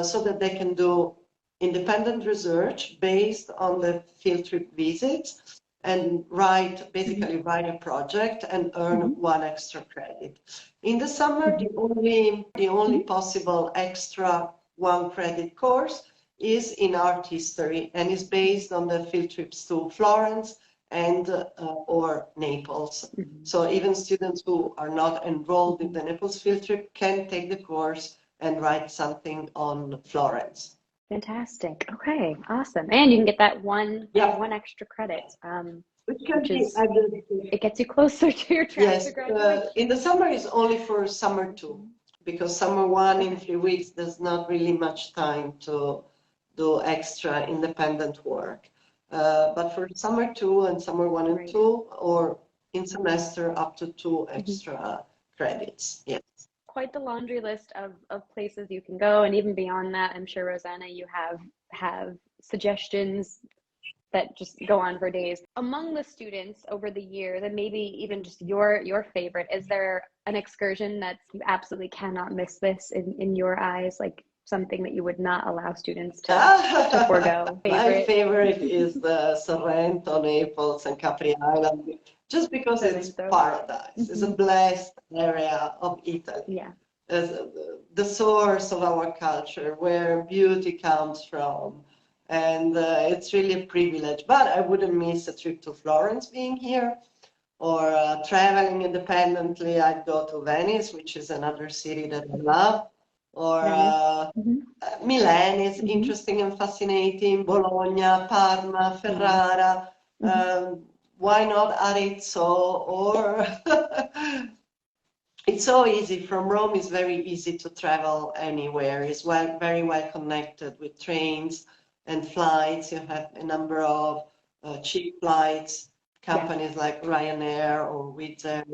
so that they can do independent research based on the field trip visits and basically write a project and earn 1 extra credit. In the summer, the only possible extra 1-credit course is in art history, and is based on the field trips to Florence and or Naples. So even students who are not enrolled in the Naples field trip can take the course and write something on Florence. Fantastic. Okay, awesome. And you can get that one extra credit. It gets you closer to your track to graduation. In the summer is only for summer 2, because summer 1 in 3 weeks there's not really much time to do extra independent work. But for summer 2 and summer 1 and 2, or in semester up to 2 extra credits. Yes. Quite the laundry list of places you can go, and even beyond that, I'm sure, Rosanna, you have suggestions that just go on for days. Among the students over the years, and maybe even just your favorite, is there an excursion that you absolutely cannot miss this in your eyes, like something that you would not allow students to forego? My favorite is the Sorrento, Naples, and Capri Island, just because it's paradise. It's a blessed area of Italy. Yeah. The source of our culture, where beauty comes from. And it's really a privilege. But I wouldn't miss a trip to Florence being here, or traveling independently. I'd go to Venice, which is another city that I love. Or Milan is interesting and fascinating. Bologna, Parma, Ferrara. Why not Arezzo? Or it's so easy. From Rome, it's very easy to travel anywhere. It's very well connected with trains and flights. You have a number of cheap flights, companies like Ryanair or Wizz Air.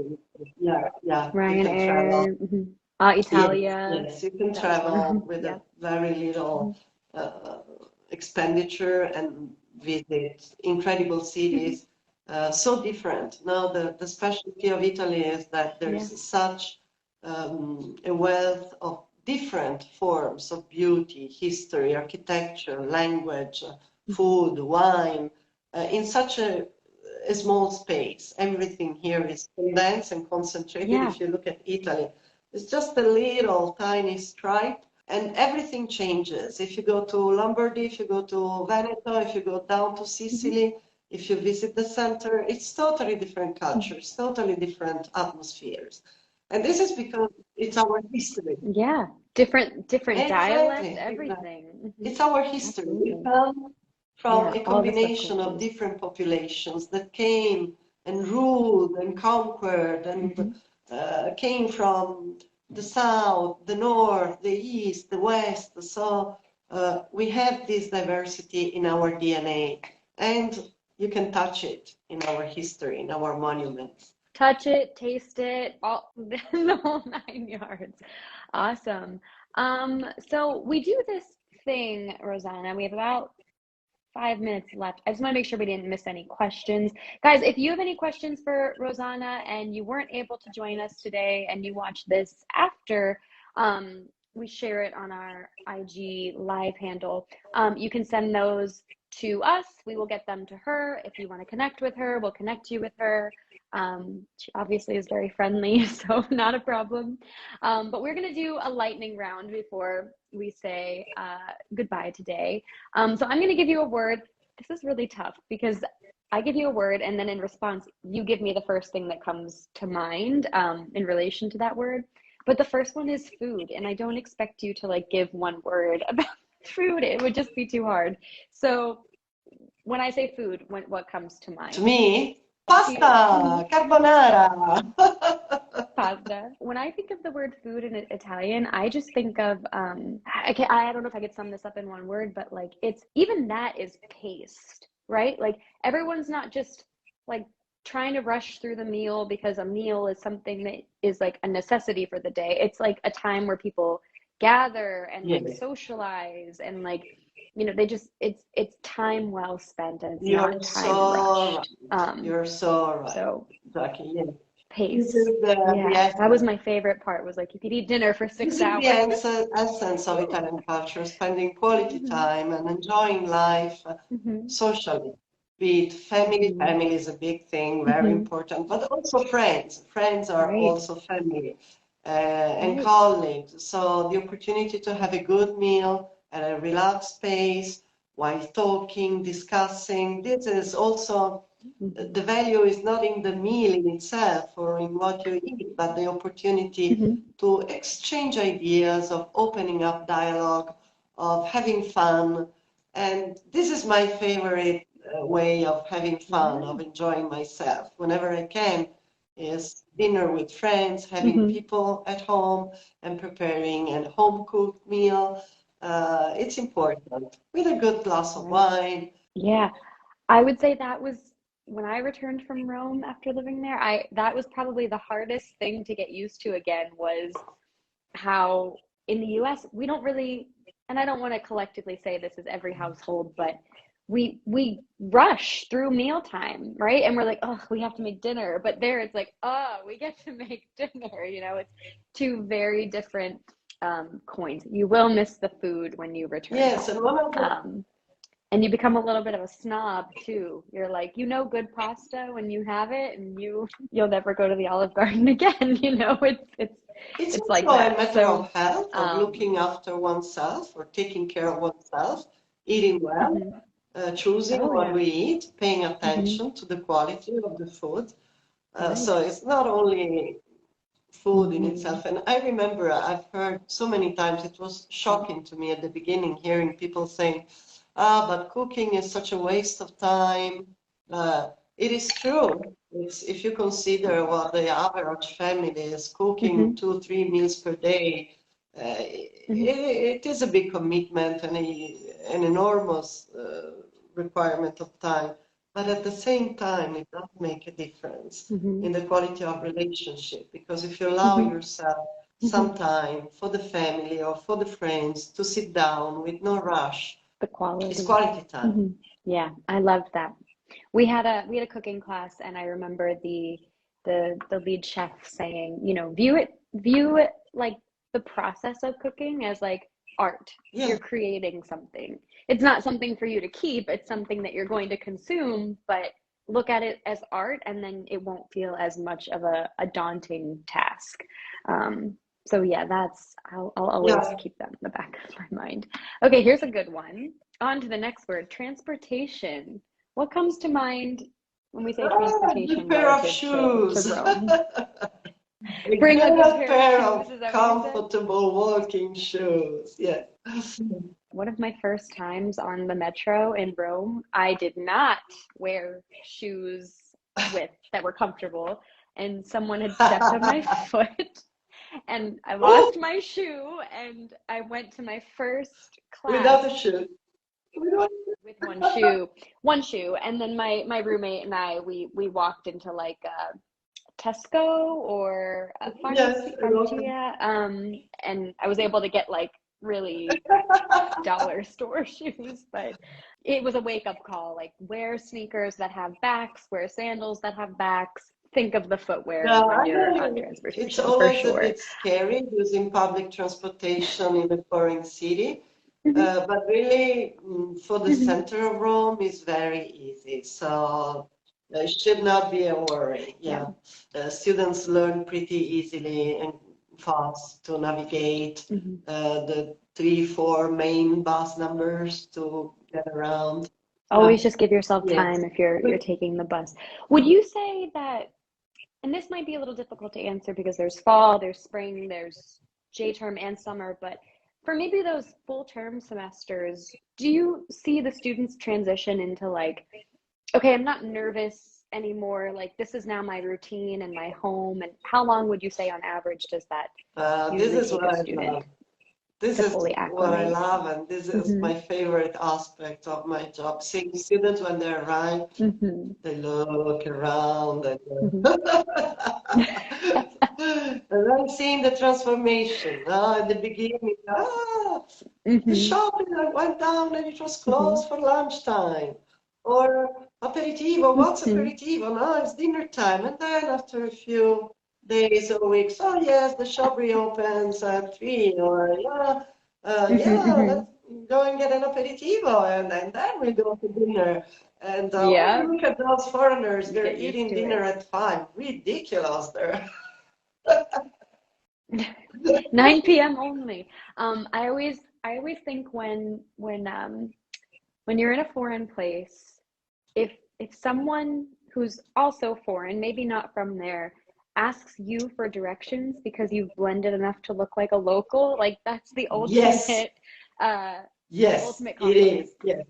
Ryanair, Italia. Yes, you can travel with a very little expenditure and visit incredible cities. So different. Now the specialty of Italy is that there's such a wealth of different forms of beauty, history, architecture, language, food, wine, in such a small space. Everything here is condensed and concentrated. If you look at Italy, it's just a little tiny stripe, and everything changes. If you go to Lombardy, if you go to Veneto, if you go down to Sicily, if you visit the center, it's totally different cultures, totally different atmospheres. And this is because it's our history. Yeah, different dialect, everything. It's our history. We come from a combination of different populations that came and ruled and conquered and came from the south, the north, the east, the west. So we have this diversity in our DNA. And you can touch it in our history, in our monuments. Touch it, taste it, all the whole 9 yards. Awesome. So we do this thing, Rosanna. We have about 5 minutes left. I just want to make sure we didn't miss any questions. Guys, if you have any questions for Rosanna and you weren't able to join us today and you watch this after we share it on our IG live handle, you can send those to us. We will get them to her. If you want to connect with her, we'll connect you with her. She obviously is very friendly, so not a problem. But we're going to do a lightning round before we say goodbye today. So I'm going to give you a word. This is really tough because I give you a word, and then in response, you give me the first thing that comes to mind in relation to that word. But the first one is food, and I don't expect you to like give one word about food. It would just be too hard. So when I say food, what comes to mind? To me, pasta, carbonara. Pasta. When I think of the word food in Italian, I just think of I don't know if I could sum this up in one word, but like it's even that is paced, right? Like everyone's not just like trying to rush through the meal because a meal is something that is like a necessity for the day. It's like a time where people gather and like socialize and like, you know, they just it's time well spent and it's not time rushed. You're so right. So Jackie, yeah. Pace. That was my favorite part, was like you could eat dinner for 6 hours. The essence of Italian culture, spending quality time and enjoying life socially. Be it family, family is a big thing, very important, but also friends. Friends are also family and colleagues. So the opportunity to have a good meal at a relaxed space while talking, discussing, this is also, the value is not in the meal in itself or in what you eat, but the opportunity to exchange ideas, of opening up dialogue, of having fun. And this is my favorite way of having fun, of enjoying myself whenever I can, is dinner with friends, having people at home and preparing a home-cooked meal. It's important, with a good glass of wine. Yeah, I would say that was, when I returned from Rome after living there, that was probably the hardest thing to get used to again, was how in the US we don't really, and I don't want to collectively say this is every household, but we rush through mealtime, right? And we're like, oh, we have to make dinner. But there it's like, oh, we get to make dinner. You know, it's two very different coins. You will miss the food when you return. Yes, and you become a little bit of a snob too. You're like, you know, good pasta when you have it, and you'll never go to the Olive Garden again. You know, it's like that. A matter of health, of looking after oneself, or taking care of oneself, eating well, choosing what we eat, paying attention to the quality of the food. So it's not only food in itself. And I remember I've heard so many times, it was shocking to me at the beginning, hearing people saying, but cooking is such a waste of time. It is true. If you consider what the average family is cooking 2-3 meals per day, it is a big commitment and an enormous requirement of time. But at the same time, it does make a difference in the quality of relationship, because if you allow yourself some time for the family or for the friends to sit down with no rush, it's quality time. Yeah, I loved that. We had a cooking class, and I remember the lead chef saying, you know, view it like the process of cooking as like art. You're creating something. It's not something for you to keep, it's something that you're going to consume, but look at it as art, and then it won't feel as much of a daunting task. So yeah, I'll always keep that in the back of my mind. Okay, here's a good one. On to the next word, transportation. What comes to mind when we say transportation? A pair of shoes. To Rome? Bring a pair of comfortable walking shoes. Yeah. One of my first times on the metro in Rome, I did not wear shoes that were comfortable, and someone had stepped on my foot, and I lost my shoe, and I went to my first class without a shoe. with one shoe, and then my roommate and I we walked into like a Tesco or a Yes, Farmacia, and I was able to get like really dollar store shoes, but it was a wake-up call. Like, wear sneakers that have backs, wear sandals that have backs. Think of the footwear no, when I you're know on it's transportation, for always a sure. bit scary using public transportation in a foreign city, but really for the center of Rome is very easy. So it should not be a worry. Yeah, students learn pretty easily and fast to navigate the 3, 4 main bus numbers to get around. Always just give yourself Yes. time if you're taking the bus. Would you say that, and this might be a little difficult to answer because there's fall, there's spring, there's J term and summer, but for maybe those full term semesters, do you see the students transition into like, okay, I'm not nervous anymore, like this is now my routine and my home? And how long would you say on average does that This usually is take what a I student love. This to is fully what I acclimate? love, and this is my favorite aspect of my job. Seeing students when they arrive, they look around and, and then seeing the transformation. At the beginning, the shop went down and it was closed for lunchtime. Or aperitivo, what's aperitivo? No, it's dinner time. And then after a few days or weeks, oh yes, the shop reopens at 3, or yeah, let's go and get an aperitivo, and then we go to dinner. And when Yeah, you look at those foreigners, they're get used eating to dinner it. at 5. Ridiculous. They're 9 p.m. only. I always think when you're in a foreign place, if someone who's also foreign, maybe not from there, asks you for directions because you've blended enough to look like a local, like that's the yes, ultimate uh yes, it compliment. is. Yes.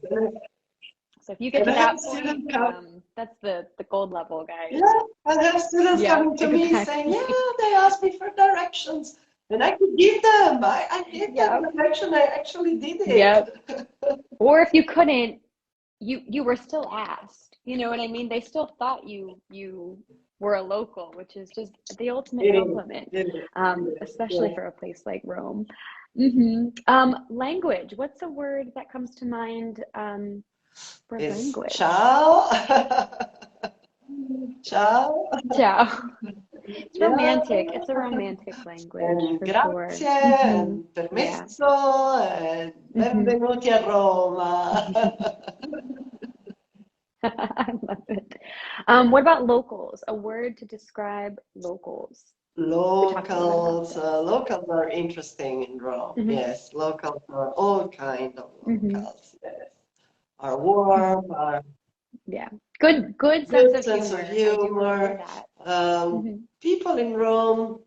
So if you get And to I have that point, students come. that's the gold level, guys. Yeah, I have students Yeah, coming to me saying, exactly. yeah, they asked me for directions. And I could give them. I did that Yep. direction. I actually did Yep. it. Or if you couldn't, you were still asked. You know what I mean? They still thought you were a local, which is just the ultimate It is. compliment, It is. especially Yeah. for a place like Rome. Language. What's a word that comes to mind for It's language? ciao. Ciao. Ciao. It's Yeah. romantic. It's a romantic language And for grazie, sure. and Yeah. permesso, and benvenuti a Roma. I love it. What about locals? A word to describe locals. We talked a little bit about this. Locals are interesting in Rome. Yes, locals are all kind of Mm-hmm. locals. Yes, are warm, are Yeah. Good sense good of sense of humor. I do remember humor. that. People in Rome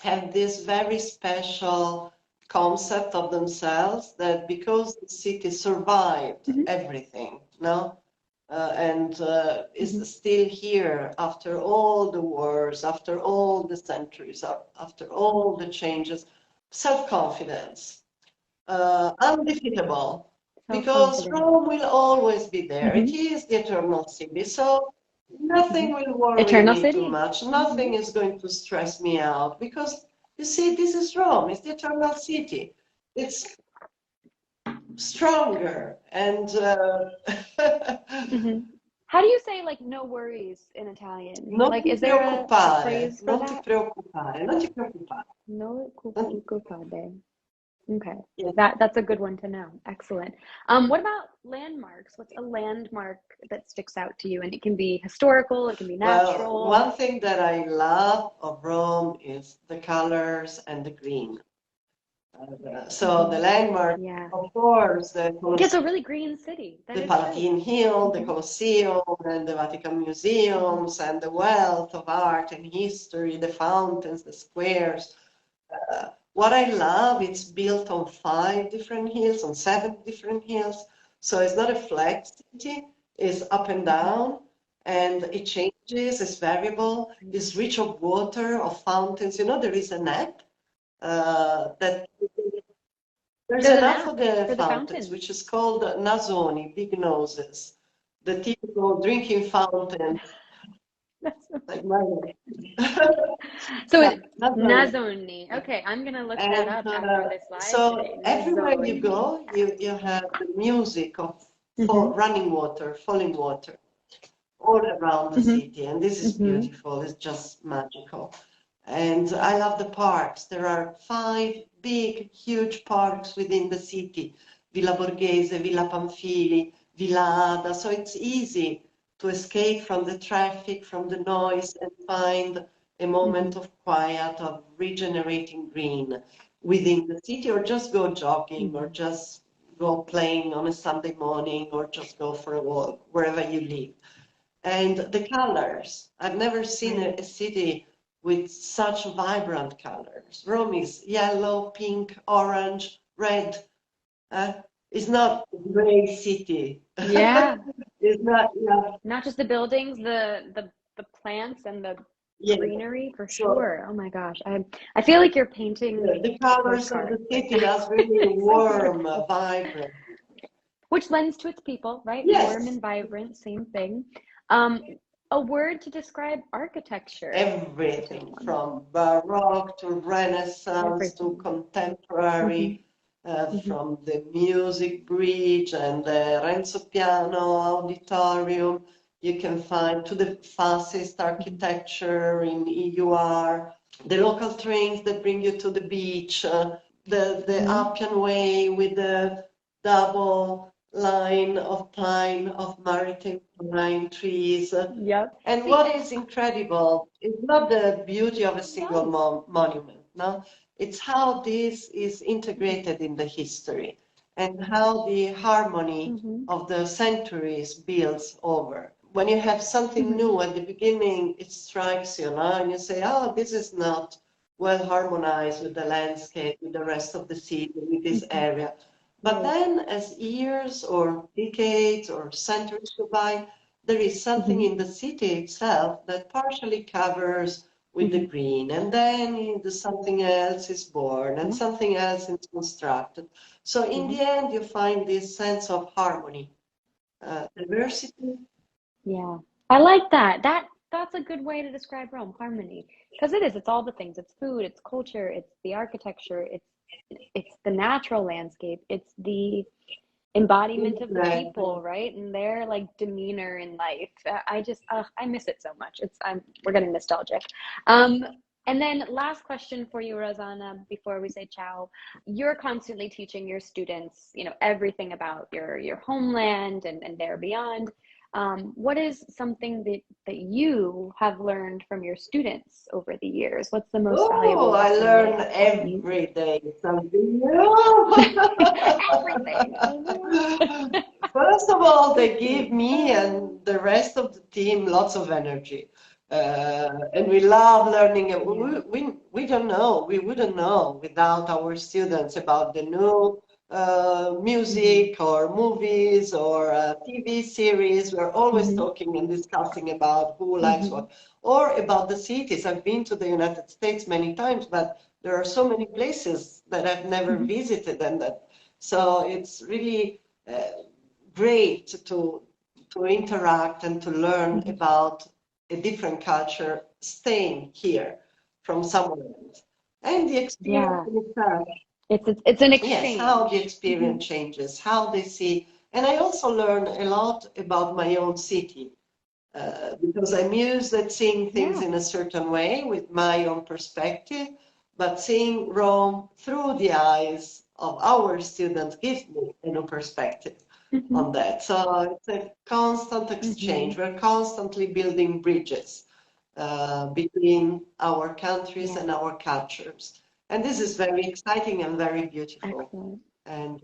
have this very special concept of themselves that because the city survived everything, no? And is still here after all the wars, after all the centuries, after all the changes. Self-confidence, undefeatable, because Self-confidence. Rome will always be there. It is the eternal city, so nothing will worry Eternal me too City. much. Nothing is going to stress me out because you see, this is Rome. It's the eternal city. It's stronger and How do you say like no worries in Italian? non Like, ti is there a preoccupare, phrase for non ti that? preoccupare, non ti preoccupare. No Non ti- culpable. Okay. yeah. That's a good one to know. Excellent. What about landmarks? What's a landmark that sticks out to you? And it can be historical, it can be Well, natural. one thing that I love of Rome is the colors and the green. So the landmark, Yeah. of course, It's a really green city. That the is true. Palatine Hill, the Colosseum, and the Vatican museums, and the wealth of art and history, the fountains, the squares. What I love, it's built on 5 different hills, on 7 different hills. So it's not a flat city, it's up and down, and it changes, it's variable, it's rich of water, of fountains. You know, there is an app that There's There's an enough app of the for the fountains, fountains. which is called 𝗟𝗘𝗧'𝗦, big noses, the typical drinking fountain, That's like mine. so Yeah, it's 𝗟𝗘𝗧'𝗦. 𝗟𝗘𝗧'𝗦. Okay, I'm gonna look that And up after this live today. so everywhere you 𝗟𝗘𝗧'𝗦. go, you have the music of Mm-hmm. running water, falling water, all around the Mm-hmm. city. And this is Mm-hmm. beautiful. It's just magical. And I love the parks. There are 5 big, huge parks within the city. Villa Borghese, Villa Pamphili, Villa 𝗟𝗘𝗧'𝗦. So it's easy to escape from the traffic, from the noise, and find a moment of quiet, of regenerating green within the city, or just go jogging, or just go playing on a Sunday morning, or just go for a walk, wherever you live. And the colors, I've never seen a city with such vibrant colors. Rome is yellow, pink, orange, red. It's not a gray city. Yeah. It's not, yeah, Not just the buildings, the plants and the yeah. greenery for So sure. Oh my gosh. I feel like you're painting the a colors of the postcard right city now. are really It's so warm, beautiful. vibrant. Which lends to its people, right? Warm Yes, and vibrant, same thing. Um, a word to describe architecture, if you have everything one. from Baroque to Renaissance to Everything. Hmm. contemporary, Hmm. from the music bridge and the Renzo Piano auditorium. You can find to the fascist architecture in EUR, the local trains that bring you to the beach, the Appian Way with the double line of pine, of maritime pine trees. Yep. And what is incredible is not the beauty of a single Yes. monument, no? It's how this is integrated in the history and how the harmony Hmm. of the centuries builds over. When you have something Hmm. new at the beginning, it strikes you, no? And you say, oh, this is not well harmonized with the landscape, with the rest of the city, with this area. But Right. then, as years or decades or centuries go by, there is something Hmm. in the city itself that partially covers with the Hmm. green, and then something else is born, and Yeah. something else is constructed. So in Yeah. the end, you find this sense of harmony, diversity. Yeah. I like that. That's a good way to describe Rome, harmony. Because it is, it's all the things. It's food, it's culture, it's the architecture, it's the natural landscape, it's the embodiment of the Exactly. people, right? And their like demeanor in life. I just I miss it so much. We're getting nostalgic. Um and then last question for you, Rosanna, before we say ciao. You're constantly teaching your students, everything about your homeland and there beyond. What is something that you have learned from your students over the years? What's the most Oh, valuable I lesson they learn have taught you? every day something new. Everything. I know. First of all, they give me and the rest of the team lots of energy. And we love learning. Yeah. We don't know, we wouldn't know without our students about the new Hmm. music or movies or TV series. We're always Hmm. talking and discussing about who likes Hmm. what, or about the cities. I've been to the United States many times, but there are so many places that I've never Hmm. visited, and that so it's really great to interact and to learn Hmm. about a different culture staying here from somewhere else. And the experience Yeah. in itself, It's an yes, how the exchange. Hmm. experience changes, how they see. And I also learn a lot about my own city because I'm used at seeing things Yeah. in a certain way with my own perspective, but seeing Rome through the eyes of our students gives me a new perspective Hmm. on that. So it's a constant Hmm. exchange. We're constantly building bridges between our countries Yeah. and our cultures. And this is very exciting and very beautiful. Excellent. And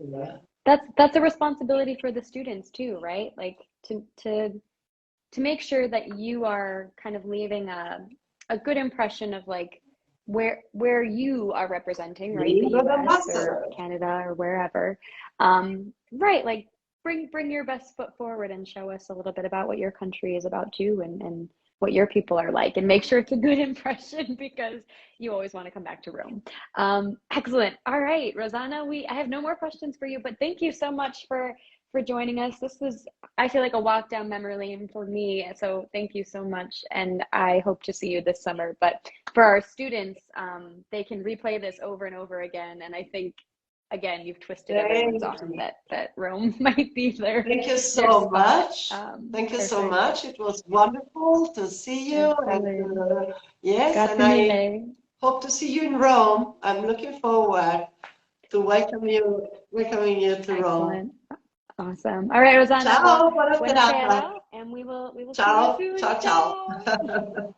That's a responsibility for the students too, right? Like to make sure that you are kind of leaving a good impression of like where you are representing, right? The being good US or ambassador. Canada or wherever. Right, like bring your best foot forward and show us a little bit about what your country is about too and what your people are like, and make sure it's a good impression because you always want to come back to Rome. Excellent. All right, Rosanna, I have no more questions for you, but thank you so much for joining us. This was, I feel like, a walk down memory lane for me. So thank you so much. And I hope to see you this summer. But for our students, they can replay this over and over again. And I think, again, you've twisted everyone's arm that Rome might be there. Thank you so much. Thank you so Perfect. much. It was wonderful to see you. Excellent. And yes, Grazie and I mille. hope to see you in Rome. I'm looking forward to welcoming you to Rome. Excellent. Awesome. All right, Rosanna. Ciao, Well, buona serata. and we will see Ciao, you soon. ciao, ciao.